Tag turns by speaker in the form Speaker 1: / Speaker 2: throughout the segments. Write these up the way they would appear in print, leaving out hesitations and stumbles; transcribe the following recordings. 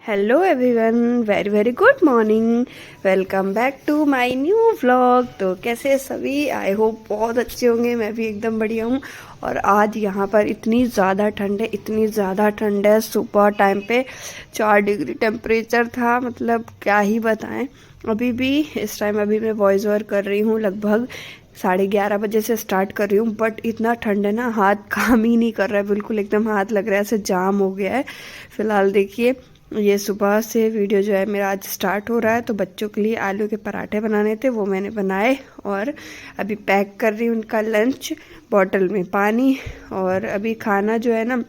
Speaker 1: Hello everyone, very very good morning. Welcome back to my new vlog. तो कैसे हैं सभी? आई होप बहुत अच्छे होंगे। मैं भी एकदम बढ़िया हूँ। और आज यहाँ पर इतनी ज़्यादा ठंड है, इतनी ज़्यादा ठंड है। सुबह टाइम पे 4 डिग्री टेम्परेचर था, मतलब क्या ही बताएं। अभी भी इस टाइम अभी मैं वॉइस ओवर कर रही हूँ, लगभग 11:30 बजे से स्टार्ट कर रही हूँ। बट इतना ठंड है ना, हाथ काम ही नहीं कर रहा है बिल्कुल। एकदम हाथ लग रहा है ऐसे जाम हो गया है। फिलहाल देखिए, ये सुबह से वीडियो जो है मेरा आज स्टार्ट हो रहा है। तो बच्चों के लिए आलू के पराठे बनाने थे, वो मैंने बनाए। और अभी पैक कर रही हूँ उनका लंच, बॉटल में पानी। और अभी खाना जो है ना,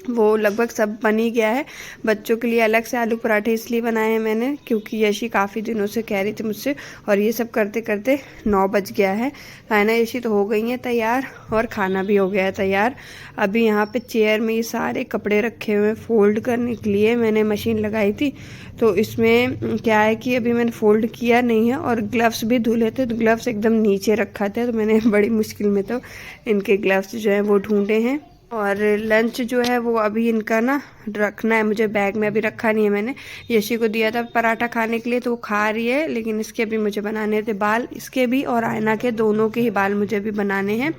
Speaker 1: वो लगभग सब बन ही गया है। बच्चों के लिए अलग से आलू पराठे इसलिए बनाए हैं मैंने, क्योंकि यशी काफ़ी दिनों से कह रही थी मुझसे। और ये सब करते करते 9 बज गया है। रायना यशी तो हो गई हैं तैयार, और खाना भी हो गया है तैयार। अभी यहाँ पे चेयर में ये सारे कपड़े रखे हुए हैं फोल्ड करने के लिए। मैंने मशीन लगाई थी, तो इसमें क्या है कि अभी मैंने फोल्ड किया नहीं है। और ग्लव्स भी धुले थे, तो ग्लव्स एकदम नीचे रखा था, तो मैंने बड़ी मुश्किल में तो इनके ग्लव्स जो हैं वो ढूंढे हैं। और लंच जो है वो अभी इनका ना रखना है मुझे, बैग में अभी रखा नहीं है मैंने। यशी को दिया था पराठा खाने के लिए, तो वो खा रही है। लेकिन इसके भी मुझे बनाने थे बाल, इसके भी और आयना के, दोनों के ही बाल मुझे भी बनाने हैं।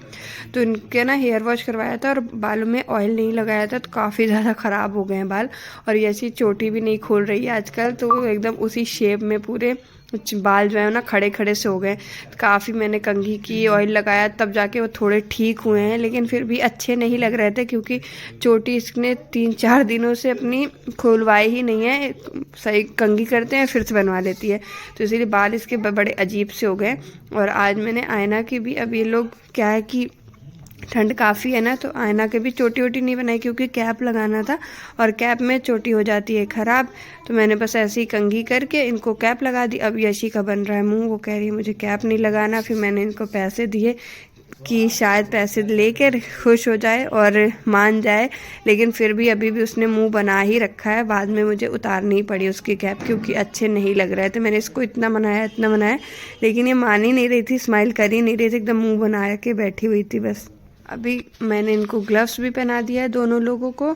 Speaker 1: तो इनके ना हेयर वॉश करवाया था और बालों में ऑयल नहीं लगाया था, तो काफ़ी ज़्यादा ख़राब हो गए हैं बाल। और यशी चोटी भी नहीं खोल रही है आजकल, तो एकदम उसी शेप में पूरे बाल जो है ना खड़े खड़े से हो गए। काफ़ी मैंने कंघी की, ऑयल लगाया, तब जाके वो थोड़े ठीक हुए हैं। लेकिन फिर भी अच्छे नहीं लग रहे थे, क्योंकि चोटी इसने 3-4 दिनों से अपनी खुलवाई ही नहीं है। सही कंघी करते हैं फिर से बनवा लेती है, तो इसीलिए बाल इसके बड़े अजीब से हो गए। और आज मैंने आयना की भी, अब ये लोग क्या है कि ठंड काफ़ी है ना, तो आयना के भी चोटी वोटी नहीं बनाई, क्योंकि कैप लगाना था और कैप में चोटी हो जाती है ख़राब। तो मैंने बस ऐसे ही कंघी करके इनको कैप लगा दी। अब यशी का बन रहा है मुंह, वो कह रही है मुझे कैप नहीं लगाना। फिर मैंने इनको पैसे दिए कि शायद पैसे लेकर खुश हो जाए और मान जाए। लेकिन फिर भी अभी भी उसने मुंह बना ही रखा है। बाद में मुझे उतारनी पड़ी उसकी कैप, क्योंकि अच्छे नहीं लग रहे थे। मैंने इसको इतना मनाया, लेकिन ये मान ही नहीं रही थी, स्माइल कर ही नहीं रही थी, एकदम मुंह बना के बैठी हुई थी बस। अभी मैंने इनको ग्लव्स भी पहना दिया है दोनों लोगों को।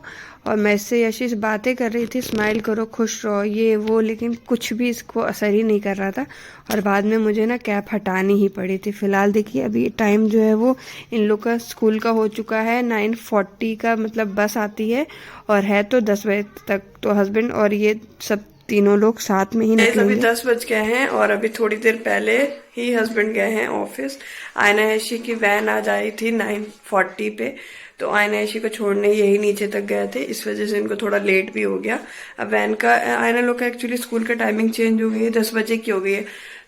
Speaker 1: और मैं इससे यशी से बातें कर रही थी, स्माइल करो, खुश रहो, ये वो, लेकिन कुछ भी इसको असर ही नहीं कर रहा था। और बाद में मुझे ना कैप हटानी ही पड़ी थी। फिलहाल देखिए, अभी टाइम जो है वो इन लोग का स्कूल का हो चुका है। 9:40 का मतलब बस आती है, और है तो 10 बजे तक। तो हस्बैंड और ये सब तीनों लोग साथ में ही निकलेंगे। अभी 10 बज गए हैं, और अभी थोड़ी देर पहले ही हस्बैंड गए हैं ऑफिस। आयना यशी की वैन आ जाई थी 9:40 पे, तो आयना यशी को छोड़ने यही नीचे तक गए थे। इस वजह से इनको थोड़ा लेट भी हो गया। अब वैन का, आयना लोग का एक्चुअली स्कूल का टाइमिंग चेंज हो गई है, 10 बजे की हो गई है,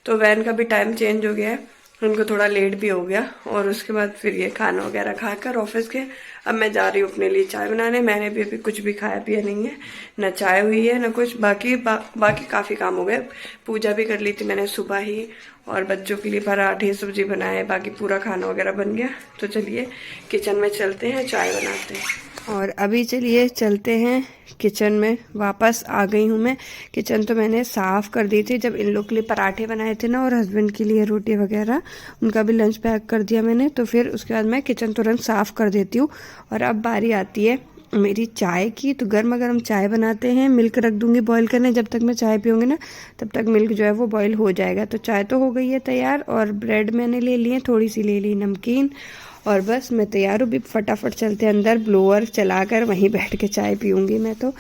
Speaker 1: तो वैन का भी टाइम चेंज हो गया है। उनको थोड़ा लेट भी हो गया। और उसके बाद फिर ये खाना वगैरह खाकर ऑफिस के, अब मैं जा रही हूँ अपने लिए चाय बनाने। मैंने भी अभी कुछ भी खाया पिया नहीं है, न चाय हुई है न कुछ। बाकी काफ़ी काम हो गए। पूजा भी कर ली थी मैंने सुबह ही, और बच्चों के लिए पराठे सब्जी बनाए, बाकी पूरा खाना वगैरह बन गया। तो चलिए किचन में चलते हैं, चाय बनाते हैं। और अभी चलिए चलते हैं किचन में। वापस आ गई हूँ मैं। किचन तो मैंने साफ़ कर दी थी जब इन लोग के लिए पराठे बनाए थे ना, और हस्बैंड के लिए रोटी वगैरह, उनका भी लंच पैक कर दिया मैंने। तो फिर उसके बाद मैं किचन तुरंत साफ़ कर देती हूँ। और अब बारी आती है मेरी चाय की। तो गर्मा गर्म चाय बनाते हैं। मिल्क रख दूंगी बॉईल करने, जब तक मैं चाय पीऊँगी ना तब तक मिल्क जो है वो बॉईल हो जाएगा। तो चाय तो हो गई है तैयार, और ब्रेड मैंने ले लिए, थोड़ी सी ले ली नमकीन, और बस मैं तैयार हूँ। भी फटाफट चलते हैं अंदर, ब्लोअर चलाकर वहीं बैठ के चाय पीऊँगी मैं तो,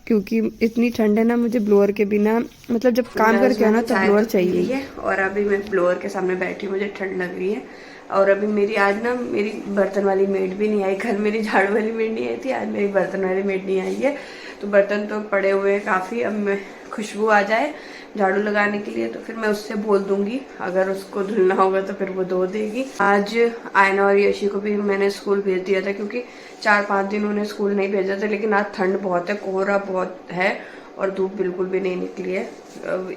Speaker 1: क्योंकि इतनी ठंड है ना, मुझे ब्लोअर के बिना, मतलब जब काम करके आना तब ब्लोअर चाहिए। और अभी मैं ब्लोअर के सामने बैठी, मुझे ठंड लग रही है। और अभी मेरी आज ना मेरी बर्तन वाली मेड भी नहीं आई। कल मेरी झाड़ू वाली मेड नहीं आई थी, आज मेरी बर्तन वाली मेड नहीं आई है। तो बर्तन तो पड़े हुए हैं काफ़ी। अब मैं खुशबू आ जाए झाड़ू लगाने के लिए, तो फिर मैं उससे बोल दूंगी, अगर उसको धुलना होगा तो फिर वो धो देगी। आज आयना और यशी को भी मैंने स्कूल भेज दिया था, क्योंकि 4-5 दिन उन्हें स्कूल नहीं भेजा था। लेकिन आज ठंड बहुत है, कोहरा बहुत है, और धूप बिल्कुल भी नहीं निकली है।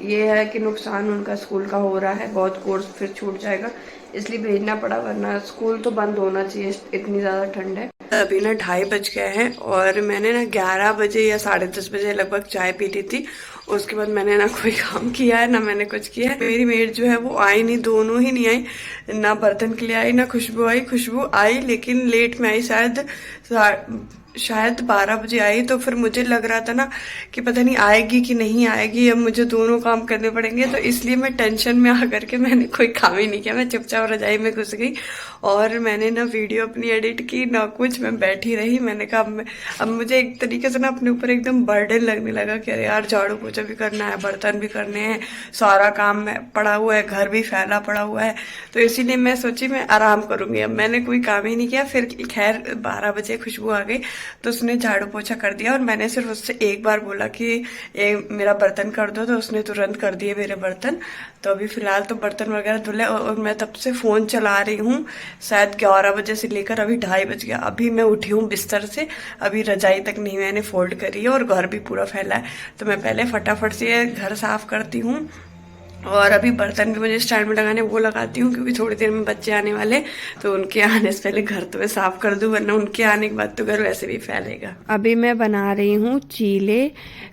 Speaker 1: ये है कि नुकसान उनका स्कूल का हो रहा है, बहुत कोर्स फिर छूट जाएगा, इसलिए भेजना पड़ा, वरना स्कूल तो बंद होना चाहिए, इतनी ज़्यादा ठंड है। अभी ना 2:30 बज गए हैं, और मैंने ना 11 बजे या 10:30 बजे लगभग चाय पी ली थी। उसके बाद मैंने ना कोई काम किया है ना मैंने कुछ किया है। मेरी मेड जो है वो आई नहीं, दोनों ही नहीं आई, ना बर्तन के लिए आई ना खुशबू आई। खुशबू आई लेकिन लेट में आई, शायद शायद 12 बजे आई, तो फिर मुझे लग रहा था ना कि पता नहीं आएगी कि नहीं आएगी, अब मुझे दोनों काम करने पड़ेंगे। तो इसलिए मैं टेंशन में आकर के मैंने कोई काम ही नहीं किया, मैं चुपचाप रजाई में घुस गई और मैंने ना वीडियो अपनी एडिट की ना कुछ, मैं बैठी रही। मैंने कहा अब मुझे एक तरीके से ना अपने ऊपर एकदम बर्डन लगने लगा कि अरे यार झाड़ू पोछा भी करना है, बर्तन भी करने हैं, सारा काम पड़ा हुआ है, घर भी फैला पड़ा हुआ है। तो इसीलिए मैं सोची मैं आराम करूंगी, अब मैंने कोई काम ही नहीं किया। फिर खैर 12 बजे खुशबू आ गई तो उसने झाड़ू पोछा कर दिया और मैंने सिर्फ उससे एक बार बोला कि ये मेरा बर्तन कर दो, तो उसने तुरंत कर दिए मेरे बर्तन। तो अभी फिलहाल तो बर्तन वगैरह धुले और मैं तब से फोन चला रही हूँ, शायद 11 बजे से लेकर अभी 2:30 बज गया। अभी मैं उठी हूँ बिस्तर से, अभी रजाई तक नहीं मैंने फोल्ड करी है और घर भी पूरा फैला है। तो मैं पहले फटाफट से घर साफ करती हूँ और अभी बर्तन भी मुझे स्टैंड में लगाने वो लगाती हूँ, क्योंकि थोड़ी देर में बच्चे आने वाले, तो उनके आने से पहले घर तो मैं साफ कर दूँ, वरना उनके आने के बाद तो घर वैसे भी फैलेगा। अभी मैं बना रही हूँ चीले।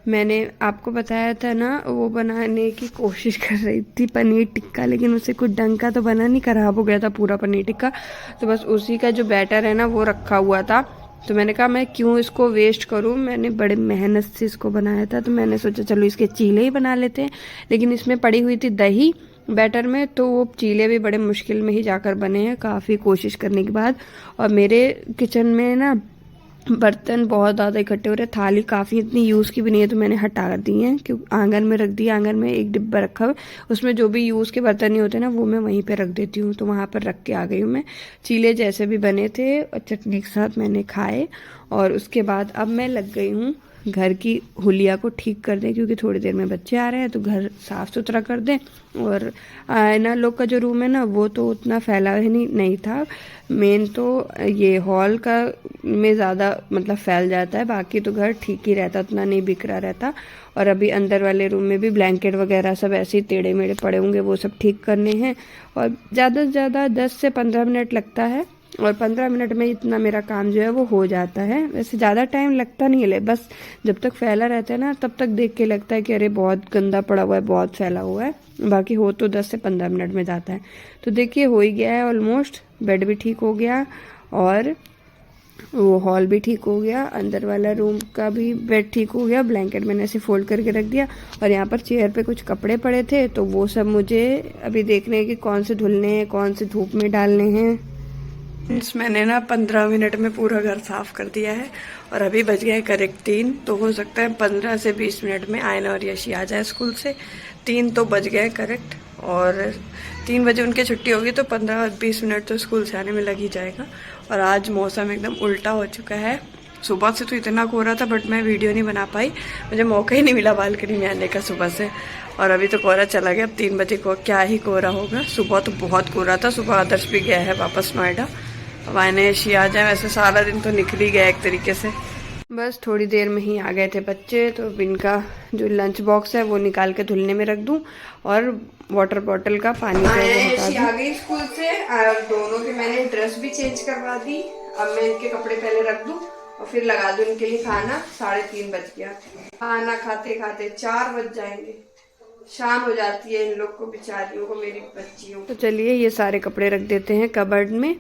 Speaker 1: मैंने आपको बताया था ना, वो बनाने की कोशिश कर रही थी पनीर टिक्का, लेकिन उससे कुछ ढंग का तो बना नहीं, खराब हो गया था पूरा पनीर टिक्का। तो बस उसी का जो बैटर है ना वो रखा हुआ था, तो मैंने कहा मैं क्यों इसको वेस्ट करूं, मैंने बड़े मेहनत से इसको बनाया था, तो मैंने सोचा चलो इसके चीले ही बना लेते हैं। लेकिन इसमें पड़ी हुई थी दही बैटर में, तो वो चीले भी बड़े मुश्किल में ही जाकर बने हैं, काफ़ी कोशिश करने के बाद। और मेरे किचन में ना बर्तन बहुत ज़्यादा इकट्ठे हो रहे, थाली काफ़ी इतनी यूज़ की भी नहीं है, तो मैंने हटा दी है, क्योंकि आंगन में रख दी। आंगन में एक डिब्बा रखा हुआ, उसमें जो भी यूज़ के बर्तन नहीं होते ना वो मैं वहीं पे रख देती हूँ, तो वहाँ पर रख के आ गई हूँ मैं। चीले जैसे भी बने थे और चटनी के साथ मैंने खाए, और उसके बाद अब मैं लग गई हूँ घर की हुलिया को ठीक कर दें, क्योंकि थोड़ी देर में बच्चे आ रहे हैं, तो घर साफ़ सुथरा कर दें। और आयना लोग का जो रूम है ना वो तो उतना फैला ही नहीं था, मेन तो ये हॉल का में ज़्यादा मतलब फैल जाता है, बाकी तो घर ठीक ही रहता, उतना नहीं बिखरा रहता। और अभी अंदर वाले रूम में भी ब्लैंकेट वगैरह सब ऐसे ही टेढ़े मेढ़े पड़े होंगे, वो सब ठीक करने हैं। और ज़्यादा से ज़्यादा 10 से 15 मिनट लगता है, और 15 मिनट में इतना मेरा काम जो है वो हो जाता है। वैसे ज़्यादा टाइम लगता नहीं है, बस जब तक फैला रहता है ना तब तक देख के लगता है कि अरे बहुत गंदा पड़ा हुआ है, बहुत फैला हुआ है। बाकी हो तो 10 से 15 मिनट में जाता है। तो देखिए हो ही गया है ऑलमोस्ट, बेड भी ठीक हो गया और वो हॉल भी ठीक हो गया, अंदर वाला रूम का भी बेड ठीक हो गया, ब्लैंकेट मैंने ऐसे फोल्ड करके रख दिया। और यहाँ पर चेयर पे कुछ कपड़े पड़े थे, तो वो सब मुझे अभी देखने हैं कि कौन से धुलने हैं, कौन से धूप में डालने हैं। मैंने ना 15 मिनट में पूरा घर साफ कर दिया है, और अभी बज गया है करेक्ट 3, तो हो सकता है 15 से 20 मिनट में आयना और यशी आ जाए स्कूल से। 3 तो बज गए करेक्ट, और 3 बजे उनकी छुट्टी होगी, तो 15-20 मिनट तो स्कूल से आने में लग ही जाएगा। और आज मौसम एकदम उल्टा हो चुका है, सुबह से तो इतना कोहरा था, बट मैं वीडियो नहीं बना पाई, मुझे मौका ही नहीं मिला बालकनी में आने का सुबह से। और अभी तो कोहरा चला गया, अब 3 बजे को क्या ही कोहरा होगा। सुबह तो बहुत कोहरा था, सुबह आदर्श भी गया है वापस नोएडा, अब आने शी आ जाए। वैसे सारा दिन तो निकल ही गया एक तरीके से, बस थोड़ी देर में ही आ गए थे बच्चे, तो इनका जो लंच बॉक्स है वो निकाल के धुलने में रख दूं, और वाटर बॉटल का पानी आ गई स्कूल से, और दोनों की मैंने ड्रेस भी चेंज करवा दी। अब मैं इनके कपड़े पहले रख दूं और फिर लगा दूं इनके लिए खाना। 3:30 बज गया, खाना खाते खाते 4 बज जाएंगे, शाम हो जाती है इन लोग को बेचारियों को, मेरी बच्चियों। तो चलिए ये सारे कपड़े रख देते हैं कबर्ड में,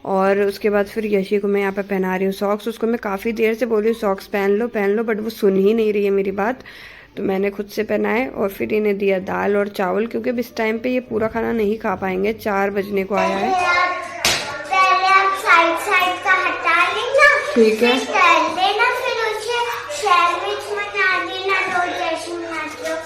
Speaker 1: और उसके बाद फिर यशी को मैं यहाँ पे पहना रही हूँ सॉक्स। उसको मैं काफ़ी देर से बोल रही हूँ सॉक्स पहन लो, बट वो सुन ही नहीं रही है मेरी बात, तो मैंने खुद से पहनाए। और फिर इन्हें दिया दाल और चावल, क्योंकि अब इस टाइम पे ये पूरा खाना नहीं खा पाएंगे, 4 बजने को आया है।
Speaker 2: पहले आप साइड का हटा लेना,
Speaker 1: ठीक है,
Speaker 2: तल देना, फिर उसे सैंडविच बना देना, रोल जैसे बनाते हो।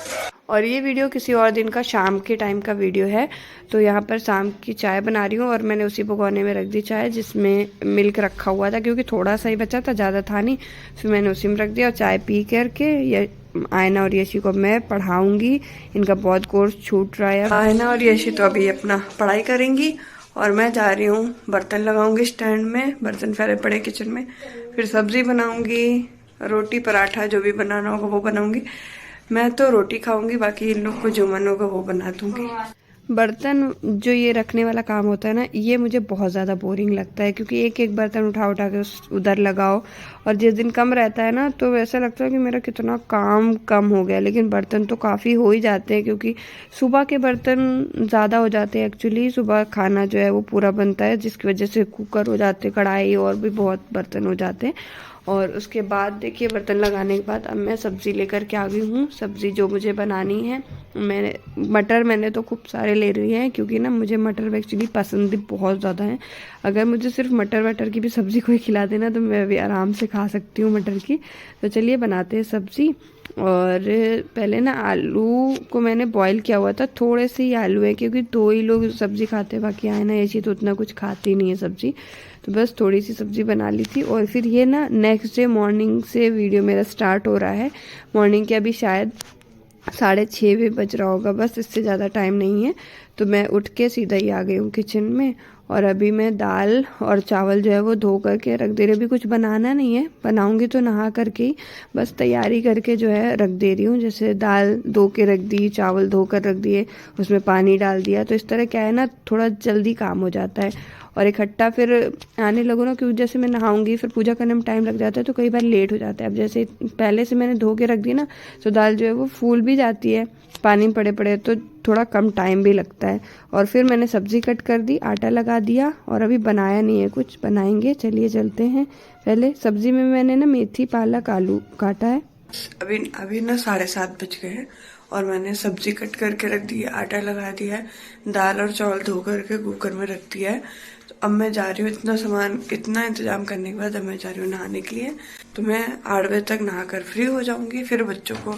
Speaker 1: और ये वीडियो किसी और दिन का शाम के टाइम का वीडियो है। तो यहाँ पर शाम की चाय बना रही हूँ, और मैंने उसी भगोने में रख दी चाय जिसमें मिल्क रखा हुआ था, क्योंकि थोड़ा सा ही बचा था, ज़्यादा था नहीं, फिर मैंने उसी में रख दिया। और चाय पी करके ये आयना और यशी को मैं पढ़ाऊँगी, इनका बहुत कोर्स छूट रहा है। आयना और यशी तो अभी अपना पढ़ाई करेंगी, और मैं जा रही हूँ बर्तन लगाऊंगी स्टैंड में, बर्तन फैले पड़े किचन में, फिर सब्जी बनाऊंगी, रोटी पराठा जो भी बनाना होगा वो बनाऊंगी। मैं तो रोटी खाऊंगी, बाकी इन लोग को जो मन होगा वो बना दूंगी। बर्तन जो ये रखने वाला काम होता है ना, ये मुझे बहुत ज़्यादा बोरिंग लगता है, क्योंकि एक एक बर्तन उठा उठा के उधर लगाओ, और जिस दिन कम रहता है ना तो वैसा लगता है कि मेरा कितना काम कम हो गया। लेकिन बर्तन तो काफ़ी हो ही जाते हैं, क्योंकि सुबह के बर्तन ज़्यादा हो जाते हैं। एक्चुअली सुबह खाना जो है वो पूरा बनता है, जिसकी वजह से कुकर हो जाते, कढ़ाई और भी बहुत बर्तन हो जाते हैं। और उसके बाद देखिए बर्तन लगाने के बाद अब मैं सब्ज़ी लेकर के आ गई हूँ। सब्ज़ी जो मुझे बनानी है, मैंने तो खूब सारे ले रही हैं क्योंकि ना मुझे मटर एक्चुअली पसंद भी बहुत ज़्यादा है। अगर मुझे सिर्फ मटर की भी सब्ज़ी कोई खिला देना तो मैं भी आराम से खा सकती हूँ मटर की। तो चलिए बनाते हैं सब्ज़ी। और पहले ना आलू को मैंने बॉईल किया हुआ था, थोड़े से ही आलू है क्योंकि 2 ही लोग सब्ज़ी खाते हैं, बाकी आए ना ऐसी तो उतना कुछ खाती नहीं है सब्ज़ी, तो बस थोड़ी सी सब्ज़ी बना ली थी। और फिर ये ना नेक्स्ट डे मॉर्निंग से वीडियो मेरा स्टार्ट हो रहा है। मॉर्निंग के अभी शायद 6:30 भी बज रहा होगा, बस इससे ज़्यादा टाइम नहीं है। तो मैं उठ के सीधा ही आ गई हूँ किचन में। और अभी मैं दाल और चावल जो है वो धो करके रख दे रही हूँ। अभी कुछ बनाना नहीं है, बनाऊंगी तो नहा करके ही, बस तैयारी करके जो है रख दे रही हूँ। जैसे दाल धो के रख दी, चावल धो कर रख दिए, उसमें पानी डाल दिया, तो इस तरह क्या है ना थोड़ा जल्दी काम हो जाता है। और इकट्ठा फिर आने लगो ना, क्योंकि जैसे मैं नहाऊंगी फिर पूजा करने में टाइम लग जाता है तो कई बार लेट हो जाता है। अब जैसे पहले से मैंने धो के रख दी ना तो दाल जो है वो फूल भी जाती है, पानी पड़े पड़े तो थोड़ा कम टाइम भी लगता है। और फिर मैंने सब्ज़ी कट कर दी, आटा लगा दिया, और अभी बनाया नहीं है, कुछ बनाएंगे। चलिए चलते हैं। पहले सब्ज़ी में मैंने ना मेथी पालक आलू काटा है। अभी ना 7:30 बज गए हैं और मैंने सब्जी कट करके रख दी है, आटा लगा दिया है, दाल और चावल धो करके कुकर में रख दिया है। तो अब मैं जा रही हूँ, इतना इंतजाम करने के बाद अब मैं जा रही हूँ नहाने के लिए। तो मैं 8 बजे तक नहा कर फ्री हो जाऊंगी, फिर बच्चों को